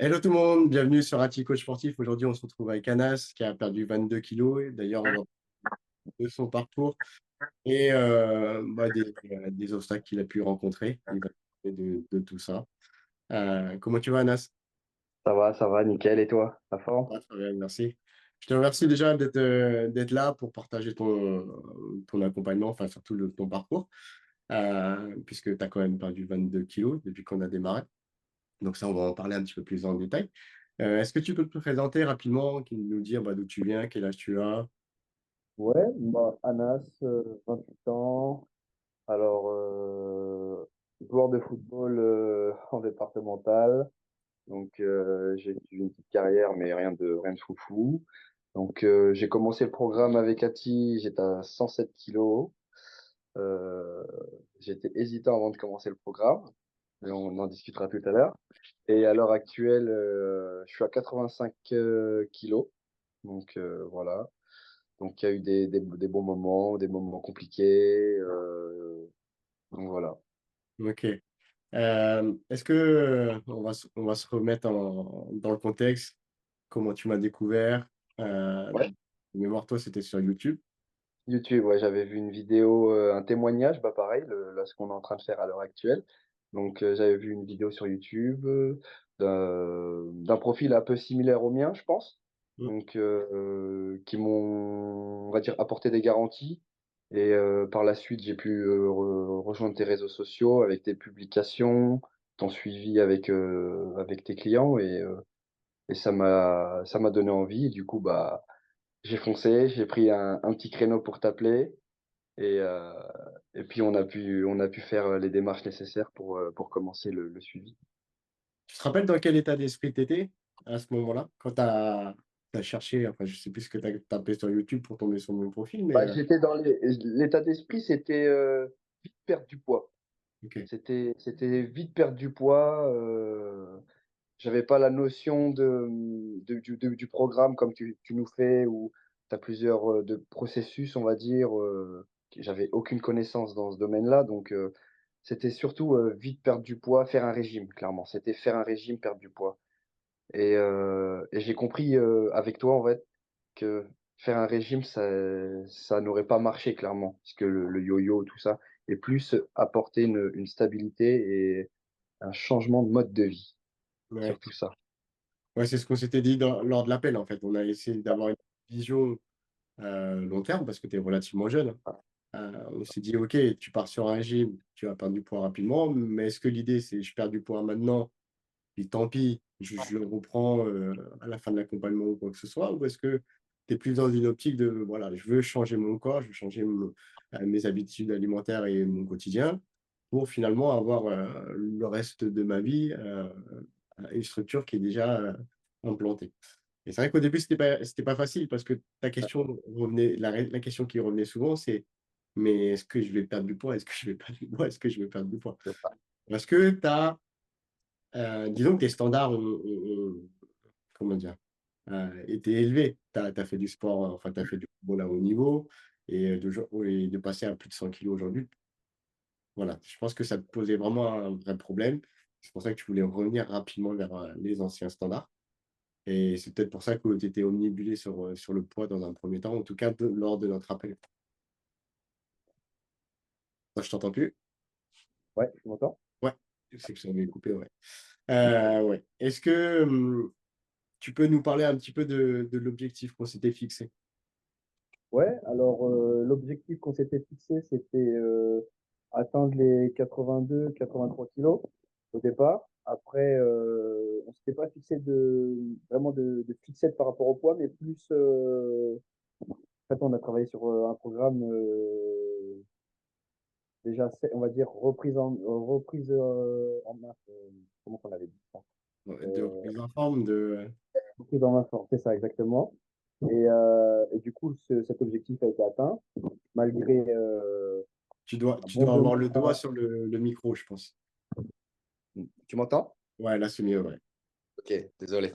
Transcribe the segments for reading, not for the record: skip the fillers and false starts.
Hello tout le monde, bienvenue sur Ati Coach Sportif. Aujourd'hui, on se retrouve avec Anas qui a perdu 22 kilos. Et d'ailleurs, on va parler de son parcours et des obstacles qu'il a pu rencontrer. Il va parler de tout ça. Comment tu vas, Anas? Ça va, nickel. Et toi, la forme? Très bien, merci. Je te remercie déjà d'être là pour partager ton accompagnement, enfin surtout ton parcours, puisque tu as quand même perdu 22 kilos depuis qu'on a démarré. Donc ça, on va en parler un petit peu plus en détail. Est-ce que tu peux te présenter rapidement, nous dire d'où tu viens, quel âge tu as? Ouais, bah, Anas, 28 ans. Alors, joueur de football en départemental. Donc, j'ai eu une petite carrière, mais rien de foufou. Donc, j'ai commencé le programme avec Ati, j'étais à 107 kilos. Euh, J'étais hésitant avant de commencer le programme, mais on en discutera tout à l'heure. Et à l'heure actuelle, je suis à 85 kilos. Donc, voilà. Donc, il y a eu des bons moments, des moments compliqués. Donc, voilà. Ok. Est-ce que on va se remettre dans le contexte, comment tu m'as découvert? De Ouais. mémoire, toi, c'était sur YouTube. YouTube, ouais, j'avais vu une vidéo, un témoignage, bah pareil, là, ce qu'on est en train de faire à l'heure actuelle. Donc, j'avais vu une vidéo sur YouTube d'un profil un peu similaire au mien, je pense. Mm. Donc, qui m'ont, on va dire, apporté des garanties. Et par la suite, j'ai pu rejoindre tes réseaux sociaux avec tes publications, ton suivi avec tes clients. Et ça m'a donné envie. Et du coup, bah, j'ai foncé, j'ai pris un petit créneau pour t'appeler. Et, euh, et puis on a pu faire les démarches nécessaires pour commencer le suivi. Tu te rappelles dans quel état d'esprit tu étais à ce moment-là, quand tu as cherché, enfin, je sais plus ce que tu as tapé sur YouTube pour tomber sur mon profil, mais Bah, j'étais dans l'état d'esprit, c'était vite perdre du poids. ok. C'était vite perdre du poids. J'avais pas la notion du programme comme tu nous fais, où tu as plusieurs de processus, on va dire. J'avais aucune connaissance dans ce domaine-là. Donc, c'était surtout vite perdre du poids, faire un régime, clairement. C'était faire un régime, perdre du poids. Et j'ai compris avec toi, en fait, que faire un régime, ça n'aurait pas marché, clairement, puisque le yo-yo, tout ça, et plus apporter une stabilité et un changement de mode de vie, Ouais. surtout ça. Ouais, c'est ce qu'on s'était dit lors de l'appel, en fait. On a essayé d'avoir une vision long terme parce que tu es relativement jeune. On s'est dit, OK, tu pars sur un régime, tu vas perdre du poids rapidement, mais est-ce que l'idée, c'est je perds du poids maintenant, puis tant pis, je le reprends à la fin de l'accompagnement ou quoi que ce soit, ou est-ce que tu es plus dans une optique de, voilà, je veux changer mon corps, je veux changer mes habitudes alimentaires et mon quotidien pour finalement avoir le reste de ma vie une structure qui est déjà implantée. Et c'est vrai qu'au début, c'était pas facile parce que ta question revenait, la question qui revenait souvent, c'est mais est-ce que je vais perdre du poids? Est-ce que je vais perdre du poids? Est-ce que je vais perdre du poids? C'est ça. Parce que tu as, disons que tes standards comment dire, été élevés. Tu as fait du sport, enfin, tu as fait du football à haut niveau et de passer à plus de 100 kilos aujourd'hui. Voilà, je pense que ça te posait vraiment un vrai problème. C'est pour ça que tu voulais revenir rapidement vers les anciens standards. Et c'est peut-être pour ça que tu étais omnibulé sur le poids dans un premier temps, en tout cas lors de notre appel. Moi, je t'entends plus? Ouais, tu m'entends? Ouais, c'est que ça avait coupé, ouais. Ouais. Est-ce que tu peux nous parler un petit peu de l'objectif qu'on s'était fixé? Ouais, alors l'objectif qu'on s'était fixé, c'était atteindre les 82, 83 kilos au départ. Après, on s'était pas fixé vraiment de fixette par rapport au poids, mais plus, en fait, on a travaillé sur un programme déjà, on va dire, reprise en main. Comment qu'on avait dit ça? De Euh, reprise en forme, reprise en main forte, c'est ça, exactement. Et du coup, cet objectif a été atteint, malgré un tu bon dois volume avoir de le doigt travail. sur le micro, je pense. Tu m'entends? Ouais, là, c'est mieux, ouais. Ok, désolé.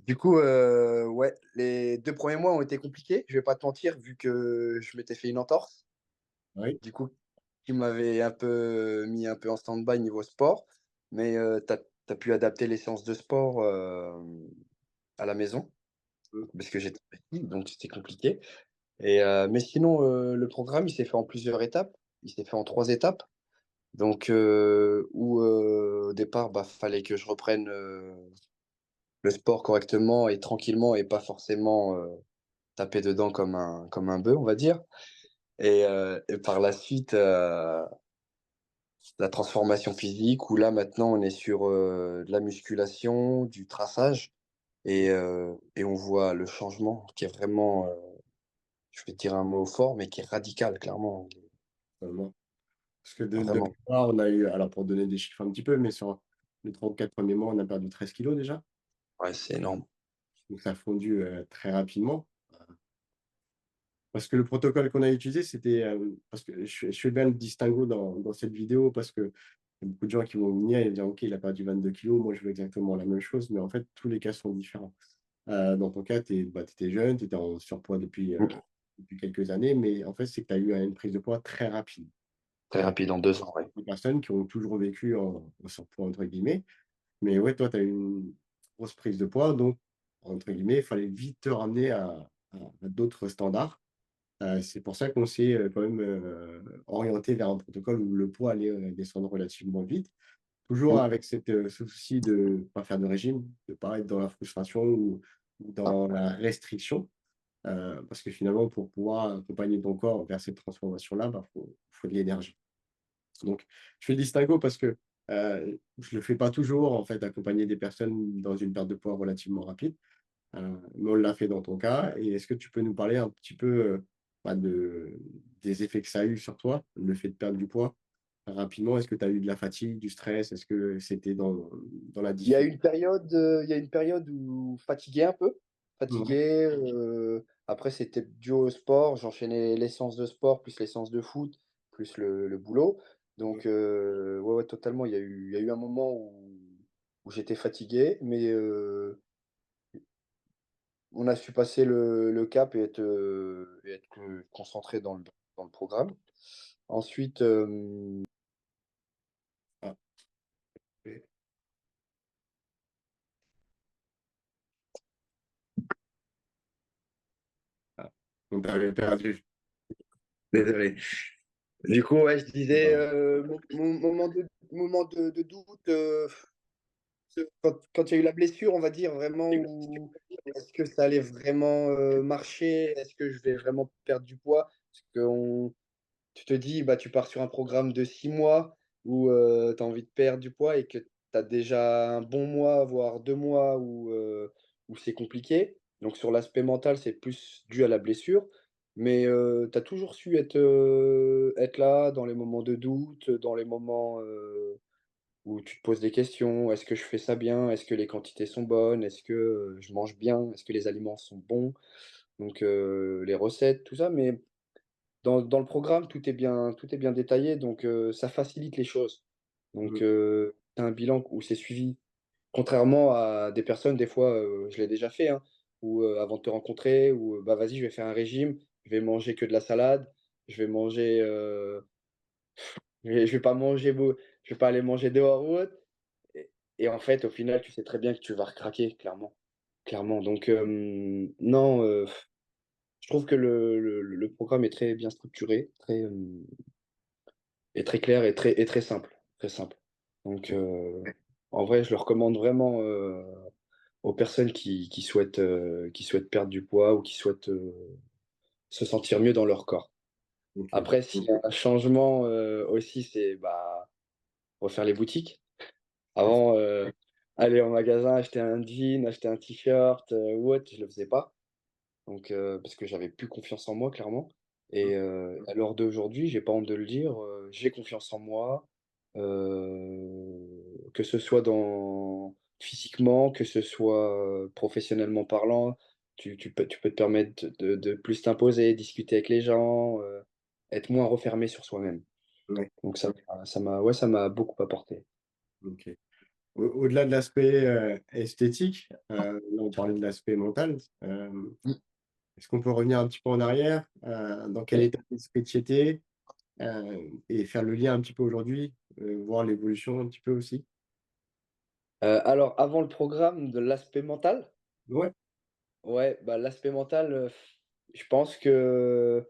Du coup, ouais, les 2 premiers mois ont été compliqués, je vais pas te mentir, vu que je m'étais fait une entorse. Oui. Du coup, qui m'avait un peu mis un peu en stand-by niveau sport. Mais as pu adapter les séances de sport, à la maison, Mmh. parce que j'étais petit, donc c'était compliqué mais sinon, le programme, il s'est fait en plusieurs étapes. Il s'est fait en 3 étapes, donc au départ, bah, fallait que je reprenne, le sport correctement et tranquillement et pas forcément, taper dedans comme un bœuf, on va dire et par la suite, la transformation physique où là, maintenant, on est sur, de la musculation, du traçage et on voit le changement qui est vraiment, je vais dire un mot fort, mais qui est radical, clairement, Totalement. Parce que de vraiment. mémoire, on a eu, alors pour donner des chiffres un petit peu, mais sur les 3 ou 4 premiers mois, on a perdu 13 kilos déjà. Ouais, c'est énorme. Donc ça a fondu, très rapidement. Parce que le protocole qu'on a utilisé, c'était, parce que je fais bien le distinguo dans cette vidéo parce qu'il y a beaucoup de gens qui vont venir et dire: «OK, il a perdu 22 kilos, moi je veux exactement la même chose», mais en fait, tous les cas sont différents. Dans ton cas, tu étais jeune, tu étais en surpoids Mmh. depuis quelques années, mais en fait, c'est que tu as eu une prise de poids très rapide. Très rapide, en 2 ans, ouais. Des personnes qui ont toujours vécu en «surpoids» entre guillemets, mais ouais, toi, tu as eu une grosse prise de poids, donc entre guillemets, il fallait vite te ramener à d'autres standards. C'est pour ça qu'on s'est, quand même, orienté vers un protocole où le poids allait, descendre relativement vite. Toujours Mmh. avec ce souci de ne pas faire de régime, de ne pas être dans la frustration ou Ah, dans la restriction, parce que finalement pour pouvoir accompagner ton corps vers cette transformation-là, bah, faut de l'énergie. Donc je fais le distinguo parce que, je le fais pas toujours en fait, accompagner des personnes dans une perte de poids relativement rapide. Mais on l'a fait dans ton cas et est-ce que tu peux nous parler un petit peu, bah, des effets que ça a eu sur toi, le fait de perdre du poids rapidement? Est-ce que tu as eu de la fatigue, du stress? Est-ce que c'était dans la difficulté? il y a une période où fatigué un peu, Ouais, fatigué, après c'était dû au sport, j'enchaînais les séances de sport, plus les séances de foot, plus le boulot. ouais, Donc ouais, ouais, totalement, il y a eu un moment où j'étais fatigué, mais on a su passer le cap et être, concentré dans le programme. Ensuite, ah, OK. Ah, donc tu avais perdu. désolé. Du coup, ouais, je disais, Bah, mon moment de doute, quand il y a eu la blessure, on va dire vraiment où est-ce que ça allait vraiment, marcher? Est-ce que je vais vraiment perdre du poids? Parce qu'on tu te dis, bah, tu pars sur un programme de 6 mois où, tu as envie de perdre du poids et que tu as déjà un bon mois, voire 2 mois où c'est compliqué. Donc sur l'aspect mental, c'est plus dû à la blessure. Mais, tu as toujours su être là dans les moments de doute, dans les moments, où tu te poses des questions: «Est-ce que je fais ça bien? Est-ce que les quantités sont bonnes? Est-ce que, je mange bien? Est-ce que les aliments sont bons?» Donc, les recettes, tout ça, mais dans le programme, tout est bien détaillé, donc ça facilite les choses. Donc mmh, tu as un bilan où c'est suivi. Contrairement à des personnes, des fois, je l'ai déjà fait, hein, où, avant de te rencontrer, où, bah, vas-y, je vais faire un régime, je vais manger que de la salade, je vais manger, je vais pas manger beau je vais pas aller manger dehors ou autre et en fait, au final, tu sais très bien que tu vas recraquer, clairement, clairement. Donc non, je trouve que le programme est très bien structuré, très, et très clair et très simple, très simple. Donc en vrai, je le recommande vraiment, aux personnes qui souhaitent perdre du poids ou qui souhaitent, se sentir mieux dans leur corps. OK. Après, s'il y a un changement, aussi, c'est, bah, refaire les boutiques. Ouais, Avant, aller en magasin, acheter un jean, acheter un t-shirt, ou autre, je le faisais pas. Donc parce que j'avais plus confiance en moi clairement mmh, et à l'heure d'aujourd'hui, j'ai pas honte de le dire, j'ai confiance en moi, que ce soit dans physiquement, que ce soit, professionnellement parlant. Tu peux te permettre de plus t'imposer, discuter avec les gens, être moins refermé sur soi-même. ouais, Donc ça m'a beaucoup apporté. OK. Au-delà de l'aspect, esthétique, là on parlait de l'aspect mental, Mmh, est-ce qu'on peut revenir un petit peu en arrière? Dans quel OK. état d'esprit tu étais? Et faire le lien un petit peu aujourd'hui, voir l'évolution un petit peu aussi? Alors avant le programme, de l'aspect mental? Ouais, Ouais, bah, l'aspect mental, je pense que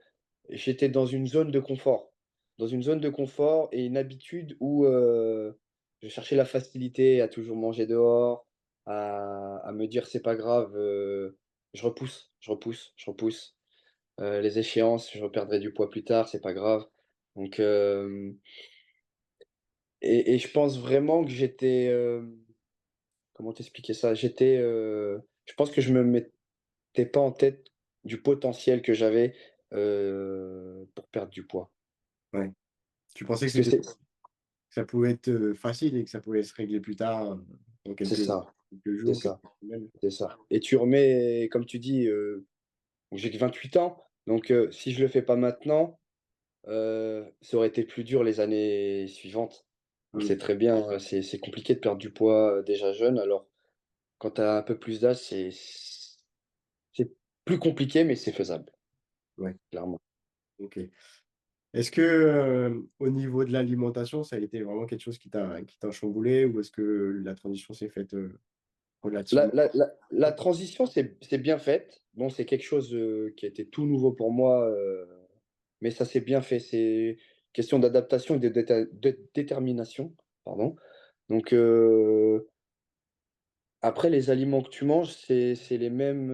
j'étais dans une zone de confort. Dans une zone de confort et une habitude où, je cherchais la facilité à toujours manger dehors, à me dire: «C'est pas grave, je repousse, je repousse, je repousse, les échéances, je reperdrai du poids plus tard, c'est pas grave». Donc et je pense vraiment que j'étais, comment t'expliquer ça? Je pense que je me mettais pas en tête du potentiel que j'avais, pour perdre du poids. ouais. Tu pensais que Parce que c'était ça pouvait être, facile et que ça pouvait se régler plus tard, dans c'est ça, quelques c'est jours, quelques ça, semaines. c'est ça. Et tu remets, comme tu dis, j'ai que 28 ans, donc si je le fais pas maintenant, ça aurait été plus dur les années suivantes. On le Mmh, sait très bien, c'est compliqué de perdre du poids, déjà jeune, alors quand tu as un peu plus d'âge, c'est plus compliqué, mais c'est faisable, ouais, clairement. OK. Est-ce que, au niveau de l'alimentation, ça a été vraiment quelque chose qui t'a chamboulé ou est-ce que la transition s'est faite, La relativement la la la transition s'est bien faite. Bon, c'est quelque chose, qui a été tout nouveau pour moi, mais ça s'est bien fait. C'est question d'adaptation et de détermination, pardon. Donc après les aliments que tu manges, c'est les mêmes,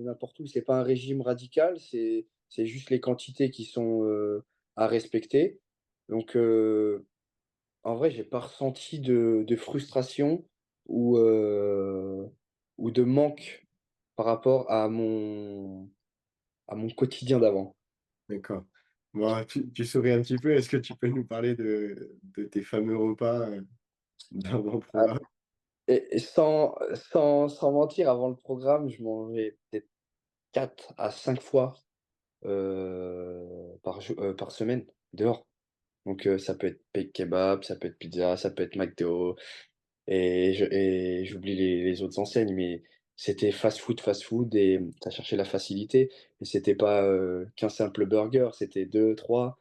n'importe où. C'est pas un régime radical, c'est juste les quantités qui sont, à respecter. Donc en vrai, j'ai pas ressenti de frustration ou, heu, ou de manque par rapport à mon quotidien d'avant. d'accord. Bon, tu souris un petit peu, est-ce que tu peux nous parler de tes fameux repas, Ah, d'avant-programme? et sans mentir, avant le programme, je mangeais peut-être 4 à 5 fois, par semaine, dehors. Donc ça peut être steak kebab, ça peut être pizza, ça peut être McDo. Et j'oublie les autres enseignes, mais c'était fast-food et tu as cherché la facilité et c'était pas, qu'un simple burger, c'était 2 3,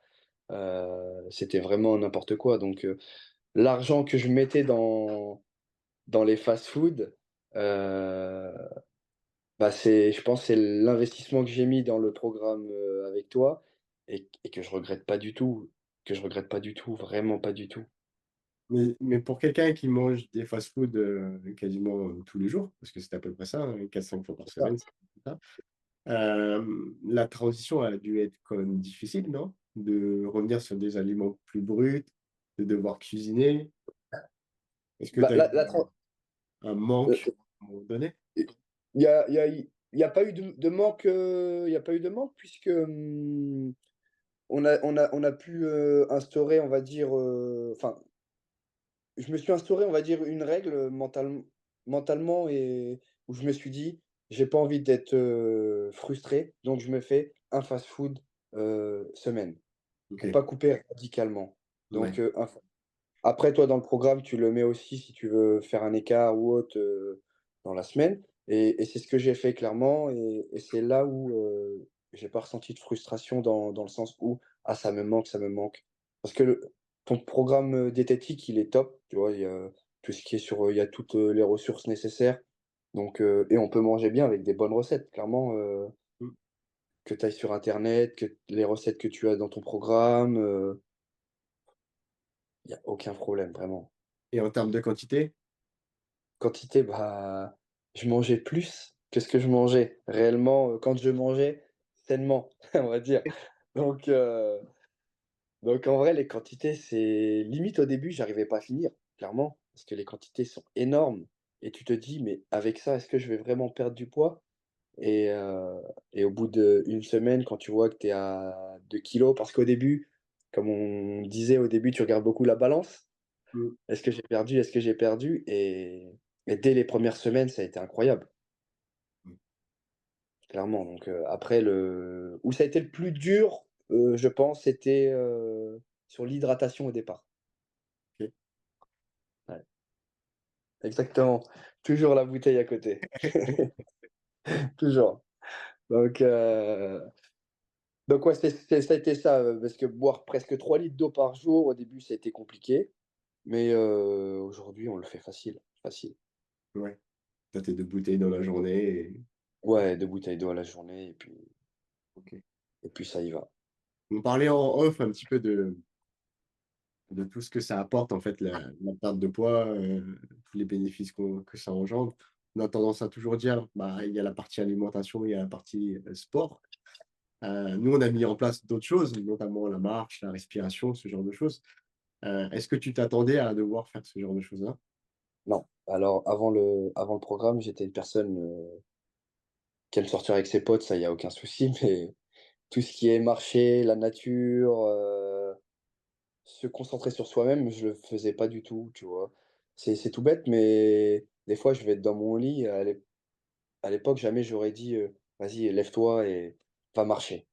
c'était vraiment n'importe quoi. Donc l'argent que je mettais dans les fast-food, heu, bah, je pense, c'est l'investissement que j'ai mis dans le programme, avec toi et que je regrette pas du tout, vraiment pas du tout. Mais pour quelqu'un qui mange des fast-food, quasiment, tous les jours, parce que c'est à peu près ça, hein, 4-5 fois par C'est ça. semaine, c'est ça. La transition a dû être quand même difficile, non? De revenir sur des aliments plus bruts, de devoir cuisiner. Est-ce que Bah, tu as eu un manque heu à un moment donné? il y a pas eu de manque, il y a pas eu de manque puisque, on a pu, instaurer, on va dire, enfin, je me suis instauré, on va dire, une règle, mentalement et où je me suis dit: «J'ai pas envie d'être, frustré, donc je me fais un fast-food, semaine», pour OK, pas couper radicalement. ouais. Donc un après, toi, dans le programme, tu le mets aussi si tu veux faire un écart ou autre, dans la semaine et c'est ce que j'ai fait clairement et c'est là où, j'ai pas ressenti de frustration dans le sens où: «Ah ça me manque, ça me manque». Parce que ton programme, diététique, il est top, tu vois? Il y a tout ce qui est sur, il y a toutes, les ressources nécessaires donc et on peut manger bien avec des bonnes recettes. Clairement, Mmh, que tu ailles sur internet, que les recettes que tu as dans ton programme, il y a aucun problème, vraiment. et en termes de quantité? Quantité, bah, je mangeais plus que ce que je mangeais. Réellement, quand je mangeais sainement, on va dire. Donc heu, donc en vrai, les quantités, c'est limite au début, j'arrivais pas à finir, clairement, parce que les quantités sont énormes et tu te dis: «Mais avec ça, est-ce que je vais vraiment perdre du poids?» et heu et au bout d'une semaine, quand tu vois que tu es à 2 kilos parce qu'au début, comme on disait au début, tu regardes beaucoup la balance. Mmh, Est-ce que j'ai perdu? Est-ce que j'ai perdu? Et dès les premières semaines, ça a été incroyable, mmh, clairement. Donc, après où ça a été le plus dur, je pense, c'était, sur l'hydratation au départ. OK. Ouais, exactement. Toujours la bouteille à côté. Toujours. Donc, ouais, ça a été ça, parce que boire presque 3 litres d'eau par jour, au début, ça a été compliqué, mais aujourd'hui, on le fait facile. facile. Ouais. T'as tes 2 bouteilles dans la journée et Ouais, 2 bouteilles d'eau à la journée OK. et puis ça y va. On parlait en off un petit peu de tout ce que ça apporte, en fait, la perte de poids, tous les bénéfices que ça engendre. On a tendance à toujours dire: «Bah, il y a la partie alimentation, il y a la partie, sport». Nous, on a mis en place d'autres choses, notamment la marche, la respiration, ce genre de choses. Est-ce que tu t'attendais à devoir faire ce genre de choses-là? Non, alors avant le programme, j'étais une personne, qui aime sortir avec ses potes, ça, il y a aucun souci, mais tout ce qui est marcher, la nature, se concentrer sur soi-même, je le faisais pas du tout, tu vois? C'est tout bête, mais des fois, je vais être dans mon lit, à l'époque, jamais j'aurais dit, «Vas-y, lève-toi et va marcher.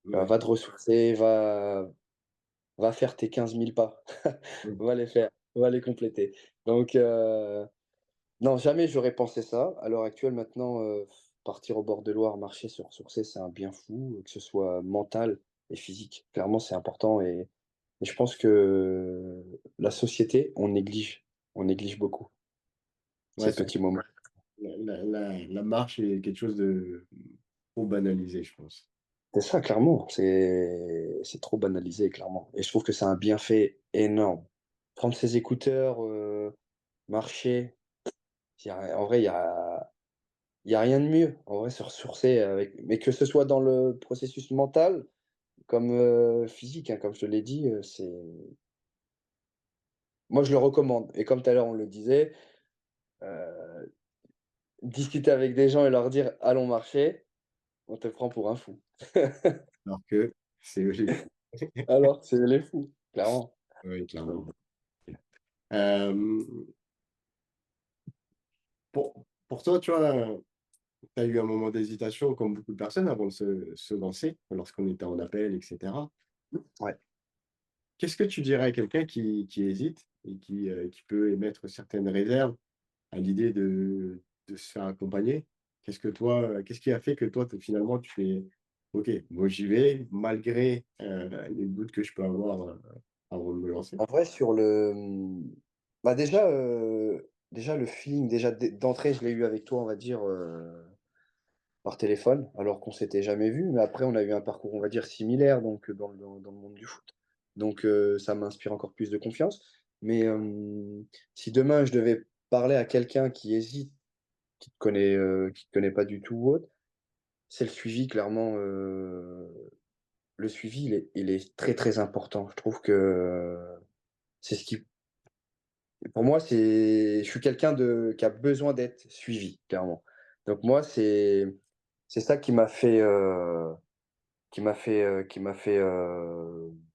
Ouais, Va te ressourcer, va faire tes 15 000 pas. mmh, Va les faire, va les compléter». Donc non, jamais j'aurais pensé ça. À l'heure actuelle, maintenant, partir au bord de Loire, marcher, se ressourcer, c'est un bien fou, que ce soit mental et physique. Clairement, c'est important et je pense que la société, on néglige beaucoup ouais, ces c'est petits moments. la marche est quelque chose de trop banalisé, je pense. C'est ça, clairement, c'est trop banalisé, clairement et je trouve que c'est un bienfait énorme. Prendre ses écouteurs, marcher, en vrai, il y a rien de mieux. En vrai, se ressourcer avec mais que ce soit dans le processus mental comme, physique, hein, comme je te l'ai dit, c'est moi, je le recommande et comme tout à l'heure, on le disait, heu, discuter avec des gens et leur dire: «Allons marcher», on te prend pour un fou. Alors que c'est eux les fous. Alors c'est les fous, clairement. Oui, clairement. Hem, pour toi, tu vois, tu as eu un moment d'hésitation comme beaucoup de personnes avant de se lancer, lorsqu'on était en appel et cetera. Ouais. Qu'est-ce que tu dirais à quelqu'un qui hésite et qui peut émettre certaines réserves à l'idée de se faire accompagner? Qu'est-ce qui a fait que toi, finalement, tu fais: «OK, moi j'y vais malgré, les doutes que je peux avoir, avant de me lancer»? En vrai, bah, déjà le feeling, déjà d'entrée, je l'ai eu avec toi, on va dire, par téléphone, alors qu'on s'était jamais vu. Mais après, on a eu un parcours, on va dire, similaire, donc dans le monde du foot. Donc ça m'inspire encore plus de confiance. Mais si demain je devais parler à quelqu'un qui hésite, qui te connaît pas du tout ou autre, c'est le suivi clairement, le suivi, il est très, très important. Je trouve que c'est ce qui pour moi, je suis quelqu'un qui a besoin d'être suivi, clairement. Donc moi, c'est ça qui m'a fait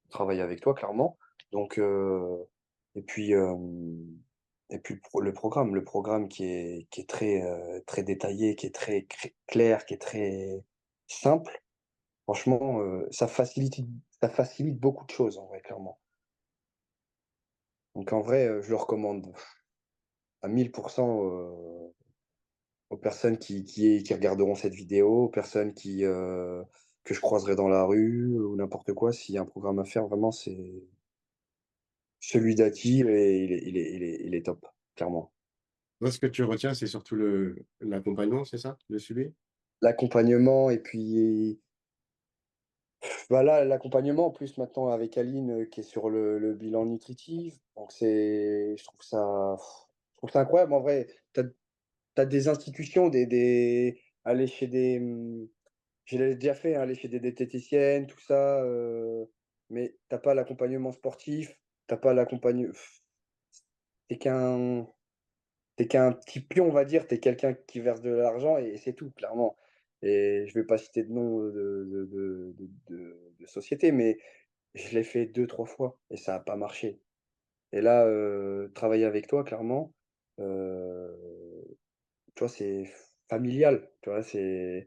travailler avec toi, clairement. Donc et puis, le programme qui est très, très détaillé, qui est très clair, qui est très simple. Franchement, ça facilite beaucoup de choses, en vrai, clairement. Donc en vrai, je le recommande à 1000 aux personnes qui regarderont cette vidéo, aux personnes que je croiserai dans la rue ou n'importe quoi. S'il y a un programme à faire, vraiment, c'est celui d'Ati et il est top, clairement. Toi, ce que tu retiens, c'est surtout l'accompagnement, c'est ça? Le suivi? L'accompagnement et puis, bah, là, l'accompagnement en plus maintenant avec Aline, qui est sur le bilan nutritif, donc je trouve ça incroyable en vrai. Tu as des institutions, aller chez je l'ai déjà fait, hein, aller chez des diététiciennes, tout ça, mais tu as pas l'accompagnement sportif, tu as pas tu qu'un petit pion, on va dire, tu es quelqu'un qui verse de l'argent et c'est tout, clairement. Et je vais pas citer de nom, de société, mais je l'ai fait 2 3 fois et ça a pas marché. Et là, travailler avec toi, clairement, heu, tu vois, c'est familial, tu vois? Que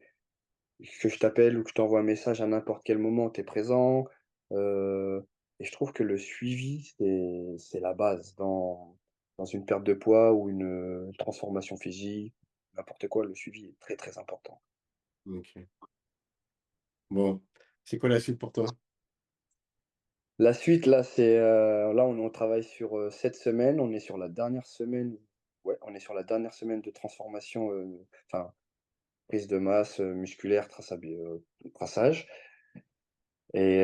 je t'appelle ou que je t'envoie un message à n'importe quel moment, tu es présent, et je trouve que le suivi, c'est la base dans une perte de poids ou une transformation physique, n'importe quoi, le suivi est très, très important. OK. Bon, c'est quoi la suite pour toi? La suite là, là on travaille sur, cette semaine, on est sur la dernière semaine ouais, on est sur la dernière semaine de transformation, enfin, prise de masse, musculaire, traçage et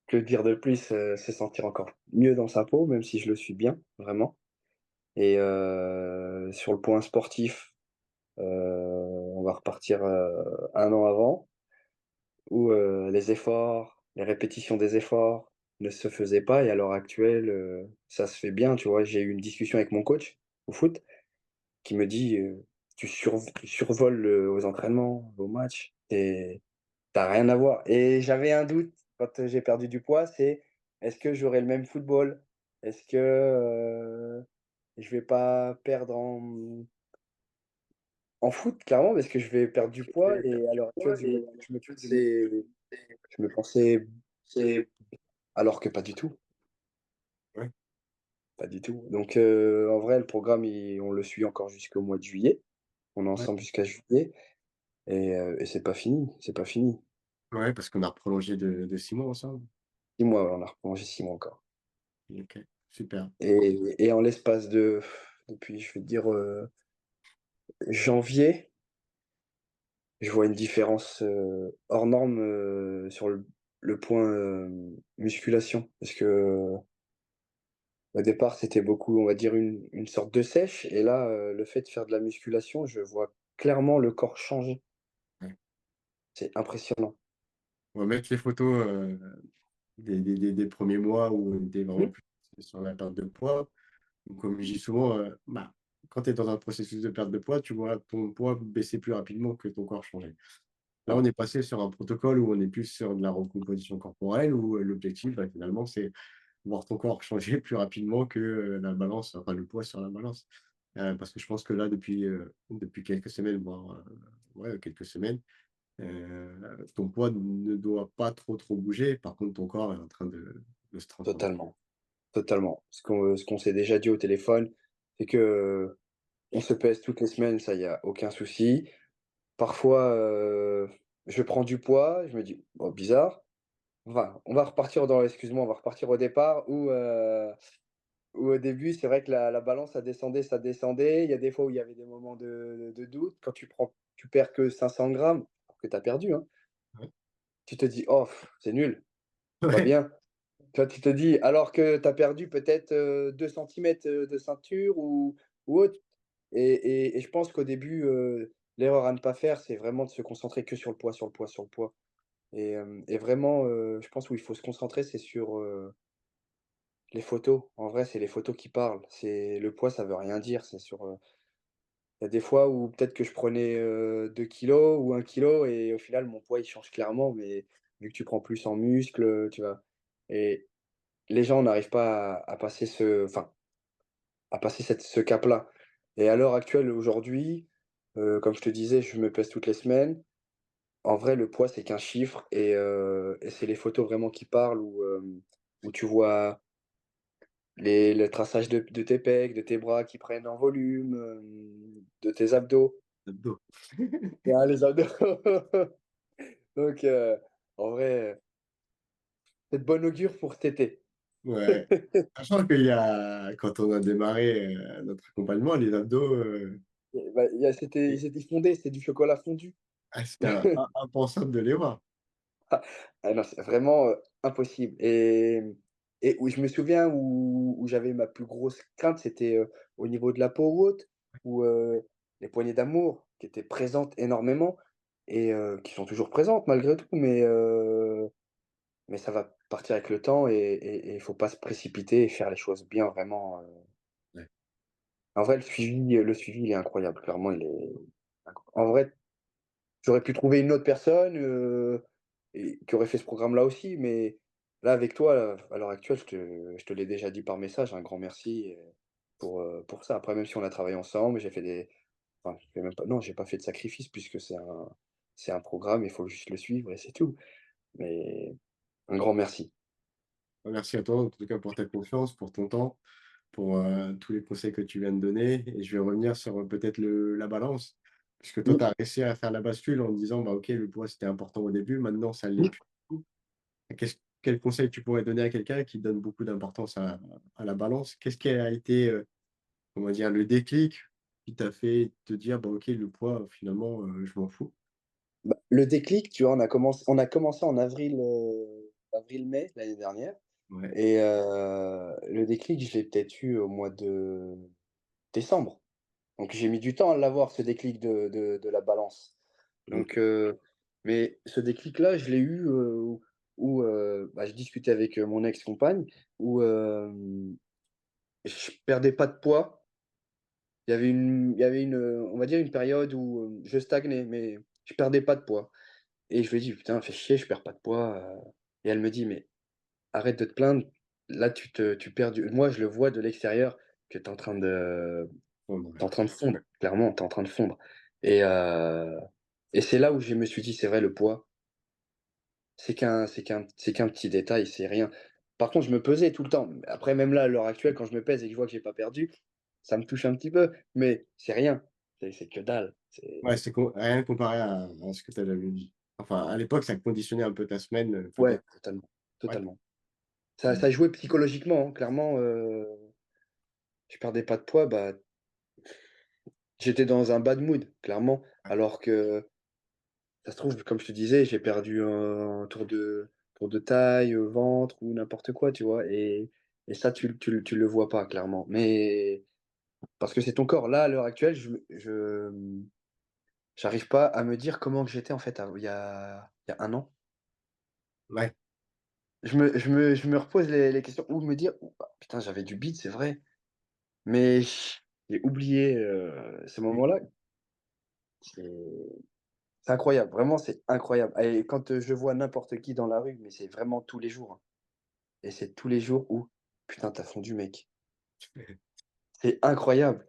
que dire de plus? Se sentir encore mieux dans sa peau, même si je le suis bien, vraiment et sur le point sportif, on va repartir, 1 an avant où, les efforts, les répétitions des efforts ne se faisaient pas et à l'heure actuelle, ça se fait bien, tu vois? J'ai eu une discussion avec mon coach au foot qui me dit, tu survoles, aux entraînements, aux matchs et tu rien à voir» et j'avais un doute quand, j'ai perdu du poids, c'est: «Est-ce que j'aurai le même football? Est-ce que, je vais pas perdre en foot?» Clairement, parce que je vais perdre du poids et à l'heure actuelle, je me pensais alors que pas du tout, Ouais, pas du tout. Donc en vrai, le programme, on le suit encore jusqu'au mois de juillet. On est ouais. ensemble jusqu'à juillet et c'est pas fini, c'est pas fini. Ouais, parce qu'on a prolongé de 6 mois ensemble. 6 mois, ouais, on a reprolongé 6 mois encore OK, super. et en l'espace depuis, je vais te dire, janvier, je vois une différence, hors norme, sur le point, musculation. Parce que au départ, c'était beaucoup, on va dire, une sorte de sèche et là, le fait de faire de la musculation, je vois clairement le corps changer. Ouais. C'est impressionnant. On va mettre les photos, des 1ers mois où on était vraiment Mmh. plus sur la perte de poids. Donc comme je dis souvent, bah, quand tu es dans un processus de perte de poids, tu vois ton poids baisser plus rapidement que ton corps changer. Là, on Ouais, est passé sur un protocole où on est plus sur de la recomposition corporelle, où, l'objectif, bah, finalement, c'est voir ton corps changer plus rapidement que, la balance, enfin le poids sur la balance. Parce que je pense que là, depuis quelques semaines, voire, ouais, quelques semaines, ton poids ne doit pas trop bouger. Par contre, ton corps est en train de se transformer. totalement, totalement. Ce qu'on s'est déjà dit au téléphone, c'est que, on se pèse toutes les semaines, ça, il y a aucun souci. Parfois, je prends du poids, je me dis: «Oh bizarre». On va repartir excuse-moi, on va repartir au départ où au début, c'est vrai que la balance, ça descendait. Il y a des fois où il y avait des moments de doute. Quand tu perds que 500 grammes, alors que tu as perdu, hein, Ouais. tu te dis: «Oh, c'est nul, pas Ouais, bien». Toi, tu te dis alors que tu as perdu peut-être, 2 centimètres, de ceinture ou autre et je pense qu'au début, l'erreur à ne pas faire, c'est vraiment de se concentrer que sur le poids, sur le poids, sur le poids et vraiment, je pense où il faut se concentrer, c'est sur, les photos. En vrai, c'est les photos qui parlent. C'est le poids, ça veut rien dire. Il y a des fois où peut-être que je prenais, 2 kilogrammes ou 1 kilo et au final, mon poids, il change clairement, mais vu que tu prends plus en muscle, tu vois? Et les gens n'arrivent pas à passer à passer ce cap-là. Et à l'heure actuelle, aujourd'hui, comme je te disais, je me pèse toutes les semaines. En vrai, le poids, c'est qu'un chiffre et c'est les photos vraiment qui parlent où tu vois le traçage de tes pecs, de tes bras qui prennent en volume, de tes abdos. abdos. Ah, les abdos. Donc en vrai, c'est de bonne augure pour cet été. Ouais. Sachant qu'il y a quand on a démarré, notre accompagnement, les abdos, Et bah, c'était fondé, c'était du chocolat fondu. c'était impensable de les voir. Ah non, c'est vraiment, impossible et où je me souviens où j'avais ma plus grosse crainte, c'était, au niveau de la peau haute, où, les poignées d'amour qui étaient présentes énormément et qui sont toujours présentes malgré tout, mais ça va partir avec le temps et il faut pas se précipiter et faire les choses bien vraiment, Ouais. en vrai le suivi il est incroyable, clairement il est en vrai, j'aurais pu trouver une autre personne, et qui aurait fait ce programme-là aussi, mais là, avec toi, à l'heure actuelle, je te l'ai déjà dit par message, un grand merci, pour ça. Après, même si on a travaillé ensemble, j'ai fait enfin, j'ai même pas non, j'ai pas fait de sacrifice puisque c'est un programme, il faut juste le suivre et c'est tout. Mais un grand merci. Merci à toi, en tout cas, pour ta confiance, pour ton temps, pour, tous les conseils que tu viens de donner et je vais revenir sur, peut-être la balance. Puisque toi, tu Mmh, as réussi à faire la bascule en disant: «Bah, OK, le poids, c'était important au début, maintenant ça ne l'est mmh. plus du tout». Quel conseil tu pourrais donner à quelqu'un qui donne beaucoup d'importance à la balance? Qu'est-ce qui a été, comment dire, le déclic qui t'a fait te dire: «Bah, OK, le poids, finalement, je m'en fous»? Bah, le déclic, tu vois, on a commencé en avril-mai l'année dernière Ouais, et le déclic, je l'ai peut-être eu au mois de décembre. Donc j'ai mis du temps à l'avoir ce déclic de la balance. Donc OK. mais ce déclic-là, je l'ai eu, où, bah, je discutais avec, mon ex-compagne, où, je perdais pas de poids. Il y avait une, on va dire une période où, je stagnais, mais je perdais pas de poids et je lui ai dit: «Putain, fais chier, je perds pas de poids», et elle me dit: «Mais arrête de te plaindre, là tu perds du», moi je le vois de l'extérieur que tu es en train de Ouais, ouais. tu es en train de fondre, clairement, tu es en train de fondre et c'est là où je me suis dit: «C'est vrai, le poids, c'est qu'un petit détail, c'est rien». Par contre, je me pesais tout le temps. Après, même là, à l'heure actuelle, quand je me pèse et que je vois que j'ai pas perdu, ça me touche un petit peu, mais c'est rien, c'est que dalle. Ouais, c'est rien comparé à ce que tu as jamais dit. Enfin, à l'époque, ça conditionnait un peu ta semaine, Ouais, peut-être. totalement, Ouais. totalement. Ça jouait psychologiquement, hein, clairement, je perdais pas de poids, bah, j'étais dans un bad mood, clairement, Ouais. alors que ça se trouve, comme je te disais, j'ai perdu un tour de taille, ventre ou n'importe quoi, tu vois? Et ça, tu le vois pas clairement, mais parce que c'est ton corps. Là, à l'heure actuelle, j'arrive pas à me dire comment que j'étais en fait il y a 1 an. Ouais. Je me repose les questions ou me dire: «Ouh, bah, putain, j'avais du bide, c'est vrai», mais j'ai oublié, ce Mmh. moment-là. C'est incroyable, vraiment, c'est incroyable et quand, je vois n'importe qui dans la rue, mais c'est vraiment tous les jours, hein, et c'est tous les jours où: «Putain, tu as fondu mec». C'est incroyable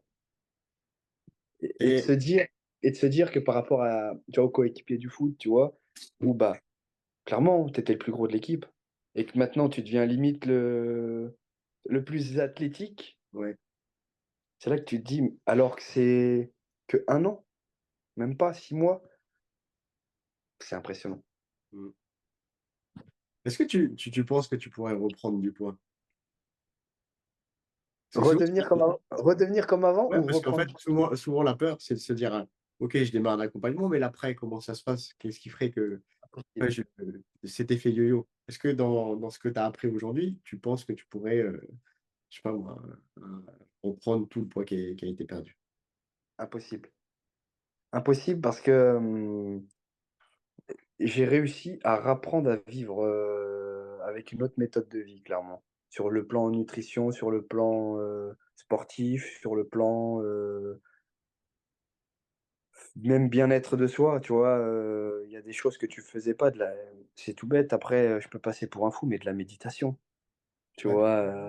et de Et se dire que par rapport à, tu vois, aux coéquipiers du foot, tu vois? Où, bah, clairement, tu étais le plus gros de l'équipe et que maintenant tu deviens limite le plus athlétique, ouais. c'est là que tu te dis: «Alors que c'est que 1 an, même pas 6 mois», c'est impressionnant. Mmh. Est-ce que tu penses que tu pourrais reprendre du poids? Parce que souvent Redevenir comme avant ouais, ou parce qu'en reprendre fait, du souvent la peur, c'est de se dire: «OK, je démarre l'accompagnement, mais l'après, comment ça se passe? Qu'est-ce qui ferait que» poids? ouais, cet effet yo-yo. Est-ce que dans ce que tu as appris aujourd'hui, tu penses que tu pourrais, je sais pas moi, reprendre tout le poids qui a été perdu? Impossible. Impossible parce que, j'ai réussi à rapprendre à vivre, avec une autre méthode de vie clairement. Sur le plan nutrition, sur le plan, sportif, sur le plan, même bien-être de soi, tu vois? Il y a des choses que tu faisais pas, c'est tout bête après, je peux passer pour un fou, mais de la méditation, tu Ouais, vois?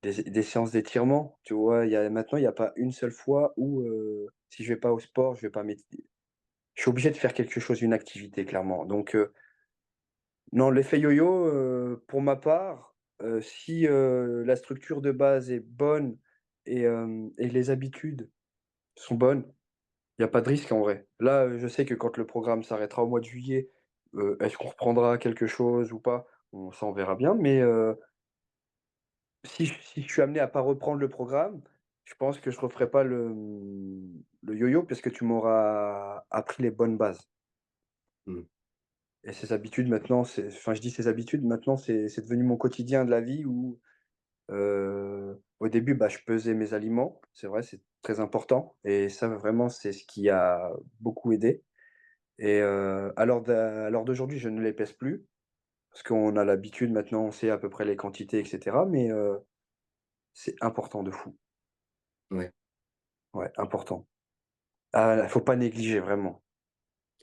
Des séances d'étirement, tu vois? Il y a pas une seule fois où, si je vais pas au sport, je vais pas méditer. Je suis obligé de faire quelque chose, une activité clairement, donc non, l'effet yo-yo, pour ma part, si, la structure de base est bonne et les habitudes sont bonnes, il y a pas de risque en vrai. Là, je sais que quand le programme s'arrêtera au mois de juillet, est-ce qu'on reprendra quelque chose ou pas? Ça on verra bien, mais si je suis amené à pas reprendre le programme, je pense que je referai pas le yo-yo parce que tu m'auras appris les bonnes bases mmh, et ces habitudes maintenant, je dis ces habitudes, maintenant c'est devenu mon quotidien de la vie où, au début, bah, je pesais mes aliments, c'est vrai, c'est très important et ça vraiment, c'est ce qui a beaucoup aidé et à l'heure d'aujourd'hui, je ne les pèse plus parce qu'on a l'habitude maintenant, on sait à peu près les quantités et cetera, mais c'est important de fou. ouais. Ouais, important. Ah, faut pas négliger vraiment.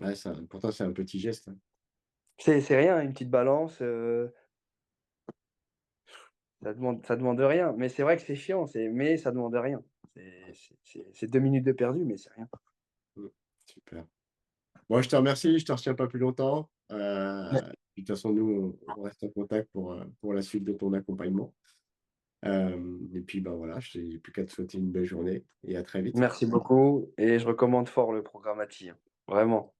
Ouais, pourtant c'est un petit geste, hein. C'est rien, une petite balance, ça demande rien, mais c'est vrai que c'est chiant, mais ça demande rien. C'est 2 minutes de perdu, mais c'est rien. Mmh, super. Bon, je te remercie, je te retiens pas plus longtemps, Ouais. puis de toute façon, nous, on reste en contact pour la suite de ton accompagnement. Et puis, ben, voilà, j'ai plus qu'à te souhaiter une belle journée et à très vite. Merci beaucoup et je recommande fort le programme ATI, hein, vraiment.